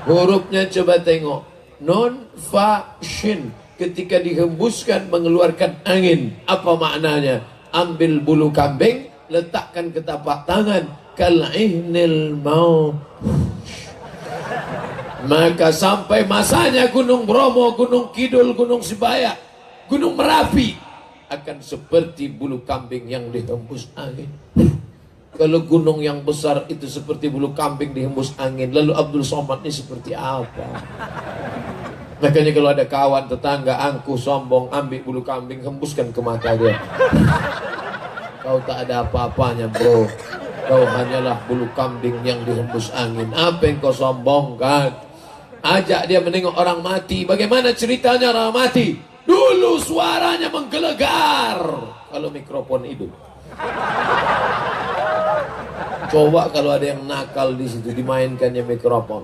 Hurufnya coba tengok. Non, fa, shin. Ketika dihembuskan mengeluarkan angin. Apa maknanya? Ambil bulu kambing, letakkan ke tapak tangan. Kal'ihnil mau. Maka sampai masanya Gunung Bromo, Gunung Kidul, Gunung Sebaya, Gunung Merapi akan seperti bulu kambing yang dihembus angin. Kalau gunung yang besar itu seperti bulu kambing dihembus angin, lalu Abdul Somad ini seperti apa? Makanya kalau ada kawan tetangga angkuh sombong, ambil bulu kambing hembuskan ke mata dia. Kau tak ada apa-apanya bro, kau hanyalah bulu kambing yang dihembus angin. Apa yang kau sombongkan? Ajak dia menengok orang mati. Bagaimana ceritanya orang mati? Dulu suaranya menggelegar. Kalau mikrofon hidup. Coba kalau ada yang nakal di situ dimainkannya mikrofon.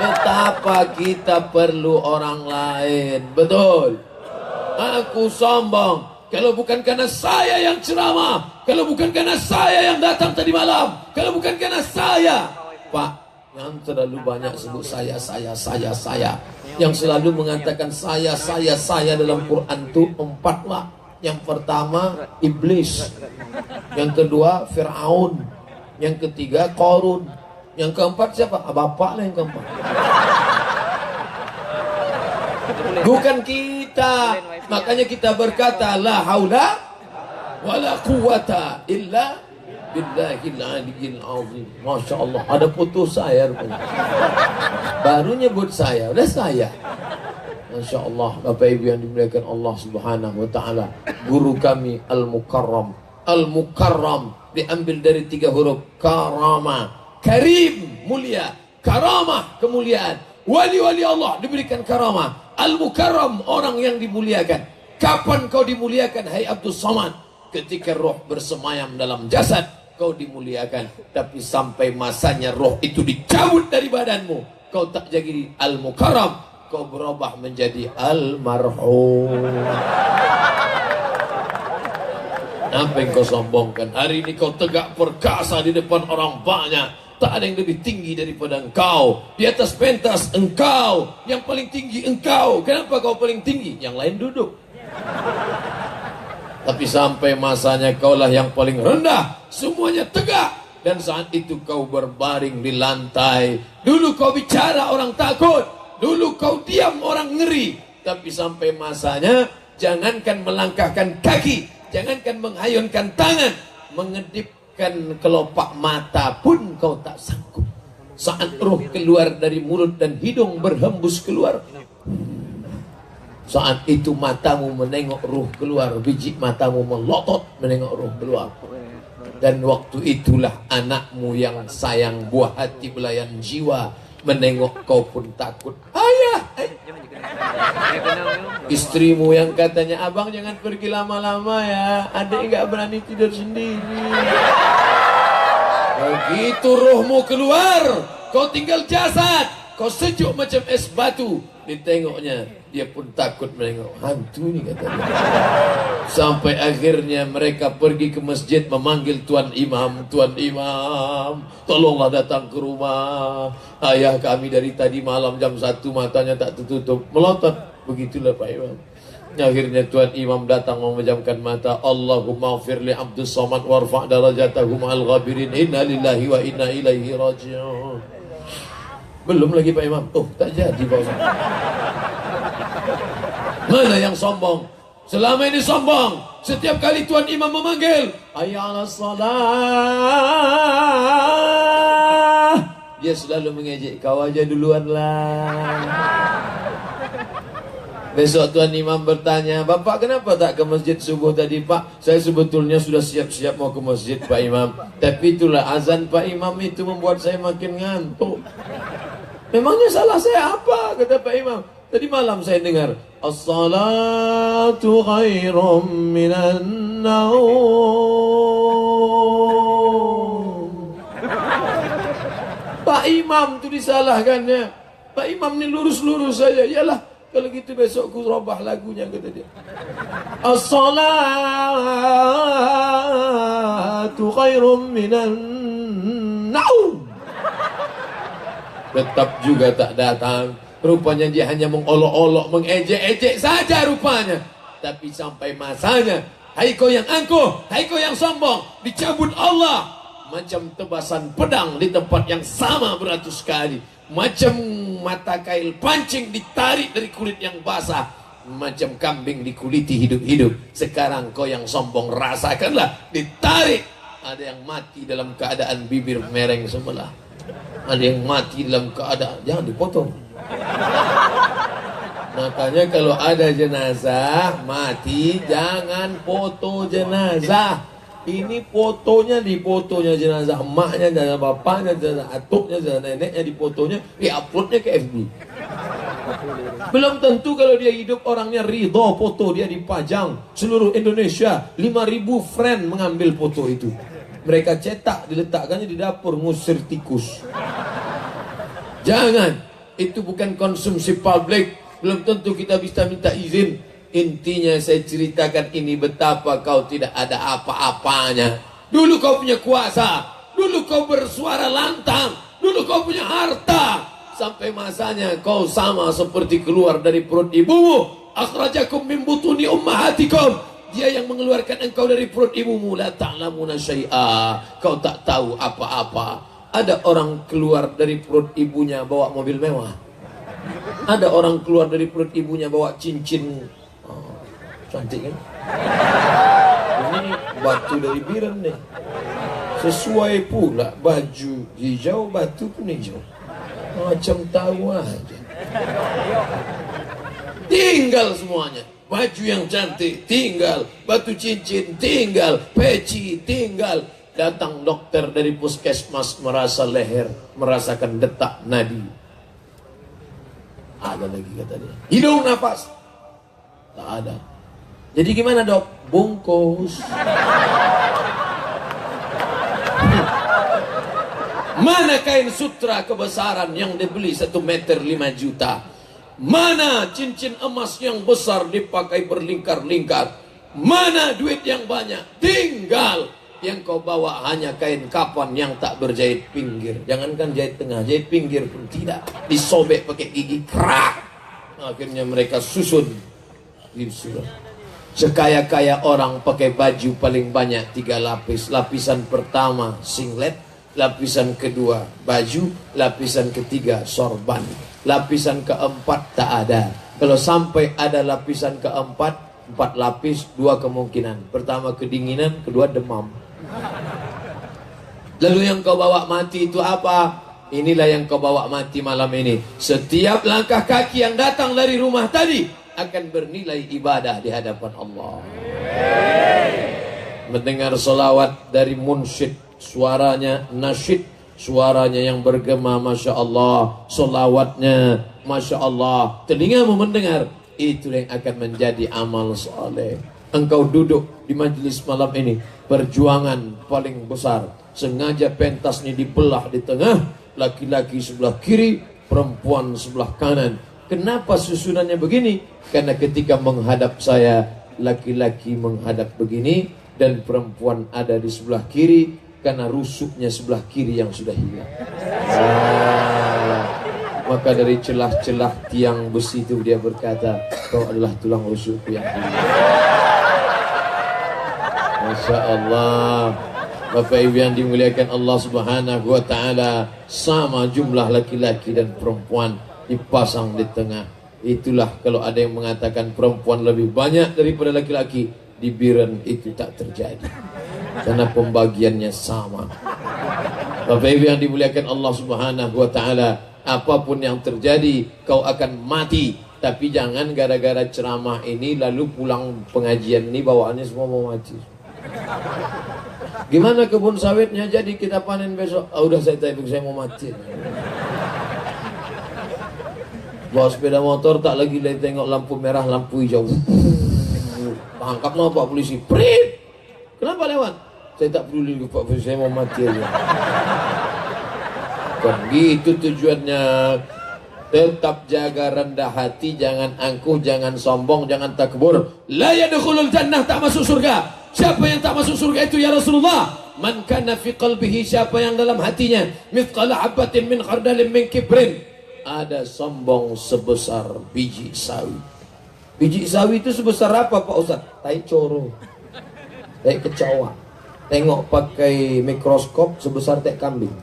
Betapa kita perlu orang lain. Betul. Aku sombong kalau bukan karena saya yang ceramah, kalau bukan karena saya yang datang tadi malam, kalau bukan karena saya. Pak, yang terlalu banyak sebut saya. Yang selalu mengatakan saya dalam Quran itu 4 lah. Yang pertama iblis, yang kedua Fir'aun, yang ketiga Qarun, yang keempat siapa? Bapak lah yang keempat. Bukan kita. Makanya kita berkata la haula wala quwata illa billahil aliyyil azim. Masya Allah, ada foto saya rupanya. Baru nyebut saya, udah saya. Masya Allah, Bapak Ibu yang dimuliakan Allah Subhanahu wa taala. Guru kami Al-Mukarram. Al-Mukarram diambil dari 3 huruf. Karama, karim, mulia. Karamah, kemuliaan. Wali-wali Allah diberikan karamah. Al-Mukarram, orang yang dimuliakan. Kapan kau dimuliakan hai Abdul Somad? Ketika roh bersemayam dalam jasad, kau dimuliakan. Tapi sampai masanya roh itu dicabut dari badanmu, kau tak jadi Al-Mukarram, kau berubah menjadi Al-Marhum. Apa yang kau sombongkan? Hari ini kau tegak perkasa di depan orang banyak. Tak ada yang lebih tinggi daripada engkau. Di atas pentas engkau. Yang paling tinggi engkau. Kenapa kau paling tinggi? Yang lain duduk. Tapi sampai masanya kaulah yang paling rendah. Semuanya tegak. Dan saat itu kau berbaring di lantai. Dulu kau bicara orang takut. Dulu kau diam orang ngeri. Tapi sampai masanya, jangankan melangkahkan kaki, jangankan menghayunkan tangan, mengedipkan kelopak mata pun kau tak sanggup. Saat roh keluar dari mulut dan hidung berhembus keluar, saat itu matamu menengok roh keluar, biji matamu melotot menengok roh keluar. Dan waktu itulah anakmu yang sayang, buah hati belayan jiwa, menengok kau pun takut. Ayah, istrimu yang katanya, abang jangan pergi lama-lama ya, adik nggak berani tidur sendiri. Begitu rohmu keluar, kau tinggal jasad, kau sejuk macam es batu. Ditengoknya, dia pun takut menengok hantu ini katanya. Sampai akhirnya mereka pergi ke masjid memanggil Tuan Imam. Tuan Imam, tolonglah datang ke rumah. Ayah kami dari tadi malam jam 1 matanya tak tertutup, melotot. Begitulah Pak Imam. Akhirnya Tuan Imam datang memejamkan mata. Allahumma ighfir li Abdus Somad warfa' darajatahum al-ghabirin. Inna lillahi wa inna ilaihi raji'un. Belum lagi Pak Imam. Oh, tak jadi Pak Imam. Mana yang sombong? Selama ini sombong. Setiap kali Tuan Imam memanggil, hayya 'alas shalah, dia selalu mengejek, kau aja duluan lah. Besok Tuan Imam bertanya, Bapak kenapa tak ke masjid subuh tadi Pak? Saya sebetulnya sudah siap-siap mau ke masjid Pak Imam. Tapi itulah azan Pak Imam itu membuat saya makin ngantuk. Memangnya salah saya apa? Kata Pak Imam. Tadi malam saya dengar, as-salatu khairum minan naum. Pak Imam itu disalahkannya. Pak Imam ini lurus-lurus saja. Yalah, kalau gitu besok ku robah lagunya, kata dia. As-salatu salatu khairum minan naum. Tetap juga tak datang. Rupanya dia hanya mengolok-olok, mengejek-ejek saja rupanya. Tapi sampai masanya, hai kau yang angkuh, hai kau yang sombong, dicabut Allah. Macam tebasan pedang di tempat yang sama beratus kali. Macam mata kail pancing ditarik dari kulit yang basah. Macam kambing dikuliti hidup-hidup. Sekarang kau yang sombong rasakanlah, ditarik. Ada yang mati dalam keadaan bibir mereng sebelah. Ada yang mati dalam keadaan, jangan dipotong. Makanya kalau ada jenazah mati, jangan foto jenazah. Ini fotonya, di fotonya jenazah emaknya, jenazah bapaknya, jenazah atuknya, jenazah neneknya, di fotonya, di-uploadnya ke FB. Belum tentu kalau dia hidup orangnya ridho foto dia dipajang. Seluruh Indonesia 5.000 friend mengambil foto itu. Mereka cetak, diletakkannya di dapur, ngusir tikus. Jangan, itu bukan konsumsi publik. Belum tentu kita bisa minta izin. Intinya saya ceritakan ini betapa kau tidak ada apa-apanya. Dulu kau punya kuasa, dulu kau bersuara lantang, dulu kau punya harta. Sampai masanya kau sama seperti keluar dari perut ibumu. Akhrajakum min butuni ummahatikum. Dia yang mengeluarkan engkau dari perut ibumu. La ta'lamuna syai'a. Kau tak tahu apa-apa. Ada orang keluar dari perut ibunya bawa mobil mewah. Ada orang keluar dari perut ibunya bawa cincin. Oh, cantik kan? Ini batu dari Biren nih. Sesuai pula baju hijau, batu pun hijau. Macam tahu aja. Tinggal semuanya. Baju yang cantik tinggal, batu cincin tinggal, peci tinggal. Datang dokter dari puskesmas merasa leher, merasakan detak nadi. Ada lagi kata dia. Hidung nafas. Tak ada. Jadi gimana dok? Bungkus. Mana kain sutra kebesaran yang dibeli 1 meter 5 juta? Mana cincin emas yang besar dipakai berlingkar-lingkar? Mana duit yang banyak? Tinggal yang kau bawa hanya kain kapan yang tak berjahit pinggir. Jangankan jahit tengah, jahit pinggir pun tidak. Disobek pakai gigi, krak. Akhirnya mereka susun. Sekaya-kaya orang pakai baju paling banyak 3 lapis. Lapisan pertama singlet, lapisan kedua baju, lapisan ketiga sorban. Lapisan keempat tak ada. Kalau sampai ada lapisan keempat, 4 lapis, 2 kemungkinan. Pertama kedinginan, kedua demam. Lalu yang kau bawa mati itu apa? Inilah yang kau bawa mati malam ini. Setiap langkah kaki yang datang dari rumah tadi akan bernilai ibadah di hadapan Allah. Mendengar salawat dari munsyid, suaranya nasyid, suaranya yang bergema, Masya Allah, solawatnya, Masya Allah, telingamu mendengar, itu yang akan menjadi amal soleh. Engkau duduk di majelis malam ini, perjuangan paling besar, sengaja pentas ini dibelah di tengah, laki-laki sebelah kiri, perempuan sebelah kanan. Kenapa susunannya begini? Karena ketika menghadap saya, laki-laki menghadap begini, dan perempuan ada di sebelah kiri, karena rusuknya sebelah kiri yang sudah hilang. Maka dari celah-celah tiang besi itu dia berkata, kau adalah tulang rusukku yang hilang. Masya Allah. Bapak Ibu yang dimuliakan Allah Subhanahu wa Ta'ala, sama jumlah laki-laki dan perempuan dipasang di tengah. Itulah kalau ada yang mengatakan perempuan lebih banyak daripada laki-laki, di Biren itu tak terjadi. Karena pembagiannya sama. Bapak Ibu yang dimuliakan Allah Subhanahu wa Ta'ala, apapun yang terjadi kau akan mati. Tapi jangan gara-gara ceramah ini lalu pulang pengajian ini bawaannya semua mau mati. Gimana kebun sawitnya jadi kita panen besok? Udah saya mau mati. Bawa sepeda motor tak lagi tengok lampu merah, lampu hijau. Tangkaplah Pak polisi. Prit! Kenapa lewat? Saya tak peduli Pak polisi, saya mau mati aja. Kan gitu tujuannya. Tetap jaga rendah hati, jangan angkuh, jangan sombong, jangan takbur. La yadkhulul jannah, tak masuk surga. Siapa yang tak masuk surga itu ya Rasulullah? Man kana fi qalbihi, siapa yang dalam hatinya mithqala habatin min khardalin min kibrin, ada sombong sebesar biji sawi. Biji sawi itu sebesar apa Pak Ustaz? Tai coro, tai kecoa. Tengok pakai mikroskop sebesar tai kambing.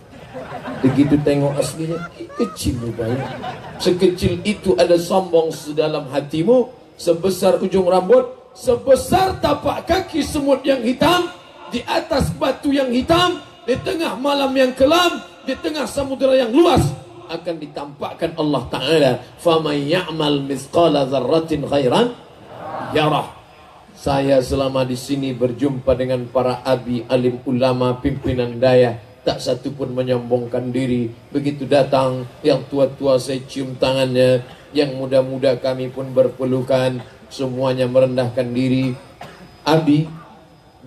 Begitu tengok aslinya kecil rupanya. Sekecil itu ada sombong sedalam hatimu, sebesar ujung rambut, sebesar tapak kaki semut yang hitam, di atas batu yang hitam, di tengah malam yang kelam, di tengah samudera yang luas, akan ditampakkan Allah Ta'ala. Faman ya'mal mithqala dzarratin khairan yarah. Saya selama di sini berjumpa dengan para abi, alim, ulama, pimpinan daya, tak satu pun menyombongkan diri. Begitu datang yang tua-tua saya cium tangannya, yang muda-muda kami pun berpelukan, semuanya merendahkan diri. Abi,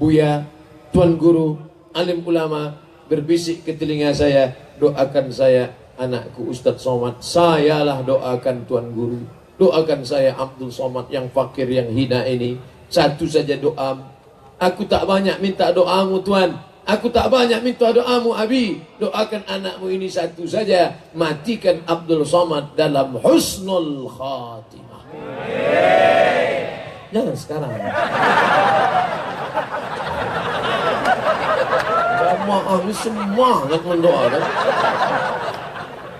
buya, tuan guru, alim ulama berbisik ke telinga saya, doakan saya anakku Ustadz Somad. Sayalah doakan tuan guru, doakan saya Abdul Somad yang fakir, yang hina ini. Satu saja doa. Aku tak banyak minta doamu Tuan, aku tak banyak minta doamu Abi. Doakan anakmu ini satu saja, matikan Abdul Somad dalam husnul khatimah. Jangan sekarang. Jamaah ini semangat mendoakan.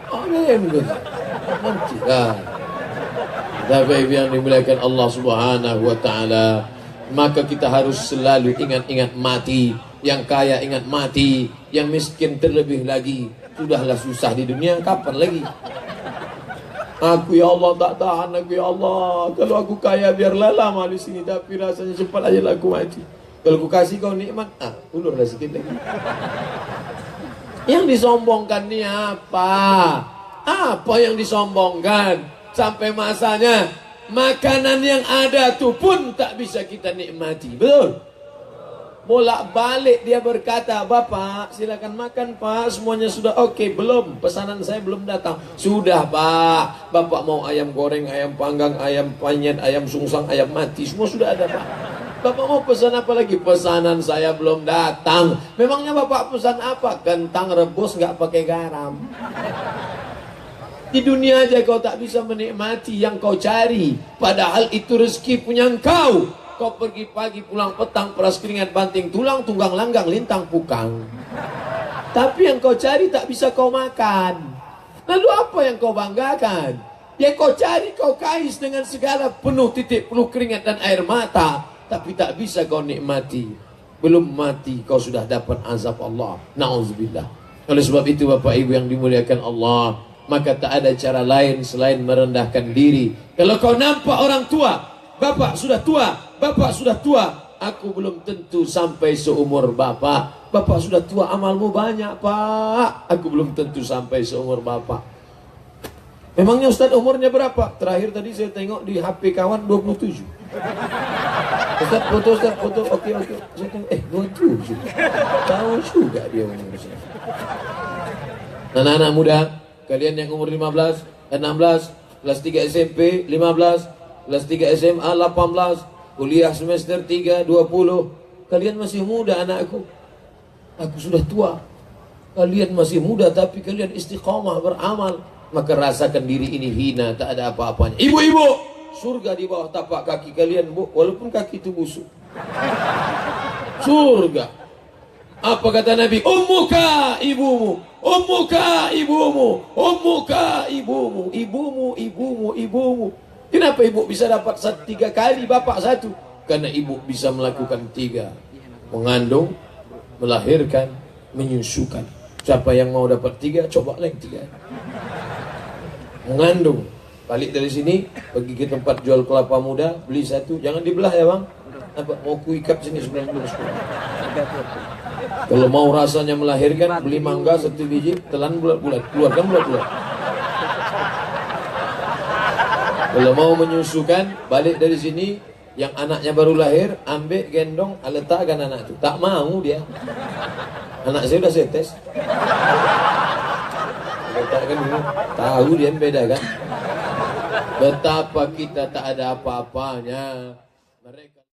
Amin. Nanti kan. Bapak Ibu yang dimuliakan Allah Subhanahu wa Ta'ala, maka kita harus selalu ingat-ingat mati. Yang kaya ingat mati, yang miskin terlebih lagi. Sudahlah susah di dunia, kapan lagi? Aku ya Allah tak tahan, aku ya Allah. Kalau aku kaya biarlah lama di sini, tapi rasanya cepat aja aku mati. Kalau aku kasih kau nikmat, ulurlah sedikit lagi. Yang disombongkan ni apa? Apa yang disombongkan? Sampai masanya makanan yang ada tu pun tak bisa kita nikmati. Betul? Bolak-balik dia berkata, Bapak silakan makan Pak, semuanya sudah oke. Belum, pesanan saya belum datang. Sudah Pak, Bapak mau ayam goreng, ayam panggang, ayam penyet, ayam sungsang, ayam mati, semua sudah ada Pak. Bapak mau pesan apa lagi? Pesanan saya belum datang. Memangnya Bapak pesan apa? Kentang rebus nggak pakai garam. Di dunia aja kau tak bisa menikmati yang kau cari, padahal itu rezeki punya engkau. Kau pergi pagi pulang petang, peras keringat banting tulang, tunggang langgang lintang pukang. Tapi yang kau cari tak bisa kau makan. Lalu apa yang kau banggakan? Yang kau cari kau kais dengan segala penuh titik, penuh keringat dan air mata, tapi tak bisa kau nikmati. Belum mati kau sudah dapat azab Allah. Na'udzubillah. Oleh sebab itu Bapak Ibu yang dimuliakan Allah, maka tak ada cara lain selain merendahkan diri. Kalau kau nampak orang tua, Bapak sudah tua, Bapak sudah tua, aku belum tentu sampai seumur Bapak. Bapak sudah tua, amalmu banyak Pak, aku belum tentu sampai seumur Bapak. Memangnya Ustaz umurnya berapa? Terakhir tadi saya tengok di HP kawan 27. Ustaz foto, oke. Saya tengok, 27. Tahu juga dia umur saya. Anak-anak muda, kalian yang umur 15, 16, kelas 3 SMP, 15, kelas 3 SMA, 18, kuliah semester 3, 20. Kalian masih muda anakku. Aku sudah tua. Kalian masih muda tapi kalian istiqamah beramal. Maka rasakan diri ini hina, tak ada apa-apanya. Ibu-ibu, surga di bawah tapak kaki kalian, Bu, walaupun kaki itu busuk. Surga. Apa kata Nabi? Ummuka ibumu, ummuka ibumu, ummuka ibumu, ibumu. Kenapa ibu bisa dapat 3 kali, bapak 1? Karena ibu bisa melakukan 3. Mengandung, melahirkan, menyusukan. Siapa yang mau dapat 3, cobalah yang 3. Mengandung, balik dari sini, pergi ke tempat jual kelapa muda, beli 1, jangan dibelah ya bang. Apa, mau kuikat sini 90. Kalau mau rasanya melahirkan, beli mangga 1 biji, telan bulat-bulat, keluarkan bulat-bulat. Kalau mau menyusukan, balik dari sini, yang anaknya baru lahir, ambil gendong, letakkan anak itu. Tak mau dia. Anak saya udah saya tes. Letakkan dulu. Tahu dia beda kan? Betapa kita tak ada apa-apanya. Mereka